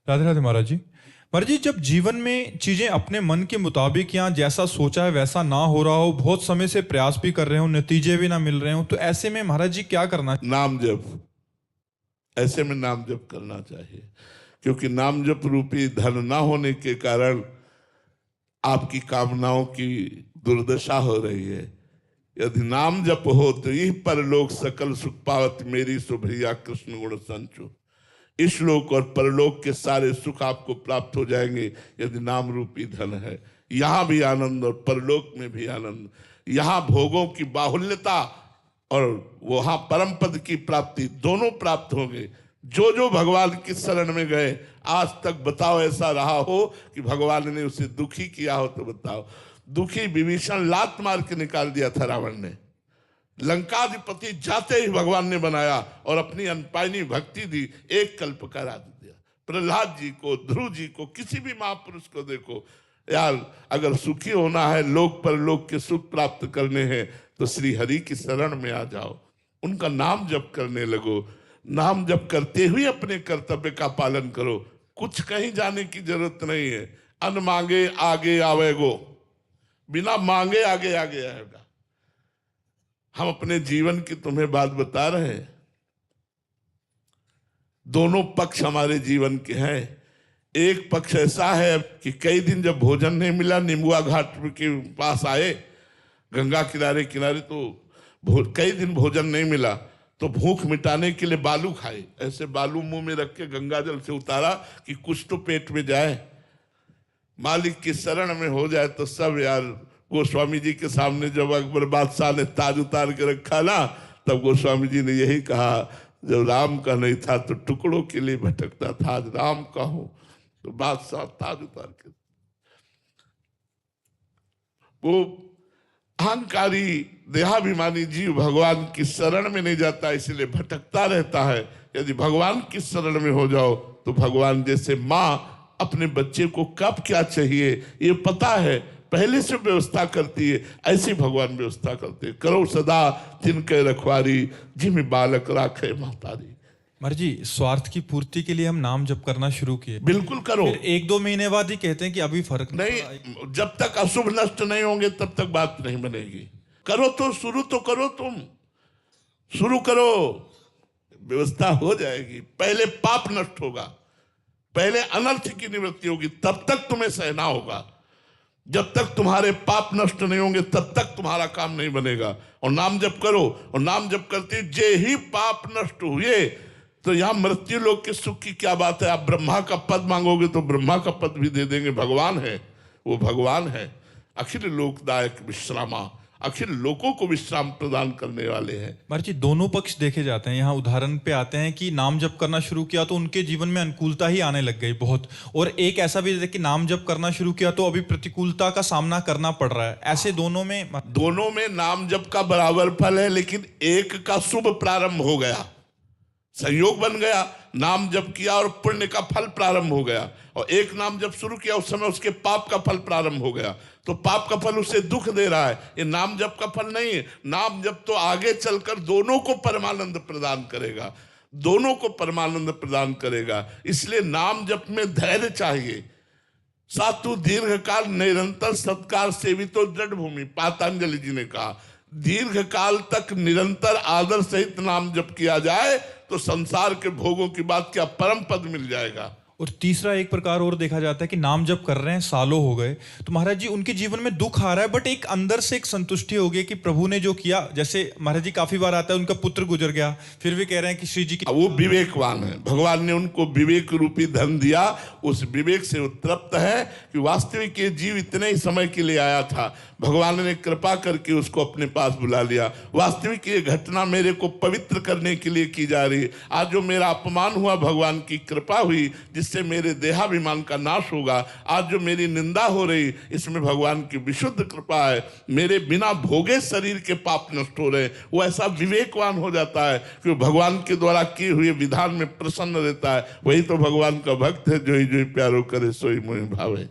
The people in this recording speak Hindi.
राधे राधे महाराज जी। महाराज जी, जब जीवन में चीजें अपने मन के मुताबिक या जैसा सोचा है वैसा ना हो रहा हो, बहुत समय से प्रयास भी कर रहे हो, नतीजे भी ना मिल रहे हो, तो ऐसे में महाराज जी क्या करना? नाम जप, ऐसे में नाम जप करना चाहिए, क्योंकि नाम जप रूपी धन ना होने के कारण आपकी कामनाओं की दुर्दशा हो रही है। यदि नाम जप हो तो यह परलोक सकल सुख पावत मेरी सुभैया कृष्ण गुण संचु। इस लोक और परलोक के सारे सुख आपको प्राप्त हो जाएंगे यदि नाम रूपी धन है। यहाँ भी आनंद और परलोक में भी आनंद, यहाँ भोगों की बाहुल्यता और वहां परम पद की प्राप्ति दोनों प्राप्त होंगे। जो जो भगवान की शरण में गए आज तक बताओ ऐसा रहा हो कि भगवान ने उसे दुखी किया हो तो बताओ। दुखी विभीषण लात मार के निकाल दिया था रावण ने, लंकाधिपति जाते ही भगवान ने बनाया और अपनी अनपायनी भक्ति दी, एक कल्प का राज दिया। प्रहलाद जी को, ध्रुव जी को, किसी भी महापुरुष को देखो यार, अगर सुखी होना है, लोक परलोक के सुख प्राप्त करने हैं तो श्री हरि की शरण में आ जाओ, उनका नाम जप करने लगो। नाम जप करते हुए अपने कर्तव्य का पालन करो, कुछ कहीं जाने की जरूरत नहीं है। अन मांगे आगे आवेगो, बिना मांगे आगे आगे आएगा। हम अपने जीवन की तुम्हें बात बता रहे हैं, दोनों पक्ष हमारे जीवन के हैं। एक पक्ष ऐसा है कि कई दिन जब भोजन नहीं मिला, निम्बुआ घाट के पास आए, गंगा किनारे किनारे, तो कई दिन भोजन नहीं मिला तो भूख मिटाने के लिए बालू खाए। ऐसे बालू मुंह में रख के गंगा जल से उतारा कि कुछ तो पेट में जाए, मालिक की शरण में हो जाए तो सब। यार गोस्वामी जी के सामने जब अकबर बादशाह ने ताज उतार के रखा ना, तब गोस्वामी जी ने यही कहा, जब राम का नहीं था तो टुकड़ों के लिए भटकता था, आज राम का हो तो बादशाह ताज उतार के। वो अहंकारी देहाभिमानी जीव भगवान की शरण में नहीं जाता, इसलिए भटकता रहता है। यदि भगवान की शरण में हो जाओ तो भगवान जैसे माँ अपने बच्चे को कब क्या चाहिए ये पता है, पहले से व्यवस्था करती है, ऐसे भगवान व्यवस्था करते हैं। करो सदा तिनके रखवारी, जिम बालक राखे महतारी। महाराज जी, स्वार्थ की पूर्ति के लिए हम नाम जप करना शुरू किए, बिल्कुल करो। फिर 1-2 महीने बाद ही कहते हैं कि अभी फर्क नहीं, जब तक अशुभ नष्ट नहीं होंगे तब तक बात नहीं बनेगी। करो तो शुरू तो करो, तुम शुरू करो, व्यवस्था हो जाएगी। पहले पाप नष्ट होगा, पहले अनर्थ की निवृत्ति होगी, तब तक तुम्हें सहना होगा। जब तक तुम्हारे पाप नष्ट नहीं होंगे तब तक तुम्हारा काम नहीं बनेगा। और नाम जप करो, और नाम जप करते जे ही पाप नष्ट हुए तो यहां मृत्यु लोक के सुख की क्या बात है। आप ब्रह्मा का पद मांगोगे तो ब्रह्मा का पद भी दे देंगे। भगवान है, वो भगवान है, अखिल लोकदायक विश्रामा, अखिल लोकों को विश्राम प्रदान करने वाले हैं। महाराज जी, दोनों पक्ष देखे जाते हैं। यहाँ उदाहरण पे आते हैं कि नाम जप करना शुरू किया तो उनके जीवन में अनुकूलता ही आने लग गई बहुत, और एक ऐसा भी है कि नाम जप करना शुरू किया तो अभी प्रतिकूलता का सामना करना पड़ रहा है। ऐसे दोनों में नाम जप का बराबर फल है, लेकिन एक का शुभ प्रारंभ हो गया, संयोग बन गया, नाम जप किया और पुण्य का फल प्रारंभ हो गया। और एक नाम जप शुरू किया उस समय उसके पाप का फल प्रारंभ हो गया, तो पाप का फल उसे दुख दे रहा है। ये नाम जप का फल नहीं है। नाम जप तो आगे चलकर दोनों को परमानंद प्रदान करेगा, दोनों को परमानंद प्रदान करेगा। इसलिए नाम जप में धैर्य चाहिए। सातु दीर्घ काल निरंतर सत्कार सेवितो दृढ़ भूमि, पातंजलि जी ने कहा, दीर्घ काल तक निरंतर आदर सहित नाम जप किया जाए तो संसार के भोगों की बात क्या, परम पद मिल जाएगा। और तीसरा एक प्रकार और देखा जाता है कि नाम जप कर रहे हैं, सालों हो गए, तो महाराज जी उनके जीवन में दुख आ रहा है, बट एक अंदर से एक संतुष्टि हो गई कि प्रभु ने जो किया। जैसे महाराज जी काफी बार आता है उनका पुत्र गुजर गया, फिर भी कह रहे हैं कि श्री जी की, वो विवेकवान है, भगवान ने उनको विवेक रूपी धन दिया, उस विवेक से वो तृप्त है कि वास्तविक ये जीव इतने ही समय के लिए आया था, भगवान ने कृपा करके उसको अपने पास बुला लिया। वास्तविक ये घटना मेरे को पवित्र करने के लिए की जा रही है। आज जो मेरा अपमान हुआ, भगवान की कृपा हुई जिससे मेरे देहाभिमान का नाश होगा। आज जो मेरी निंदा हो रही, इसमें भगवान की विशुद्ध कृपा है। मेरे बिना भोगे शरीर के पाप नष्ट हो रहे। वो ऐसा विवेकवान हो जाता है कि भगवान के द्वारा किए हुए विधान में प्रसन्न रहता है। वही तो भगवान का भक्त है, जो ही प्यारो करे सोई मोहि भावे।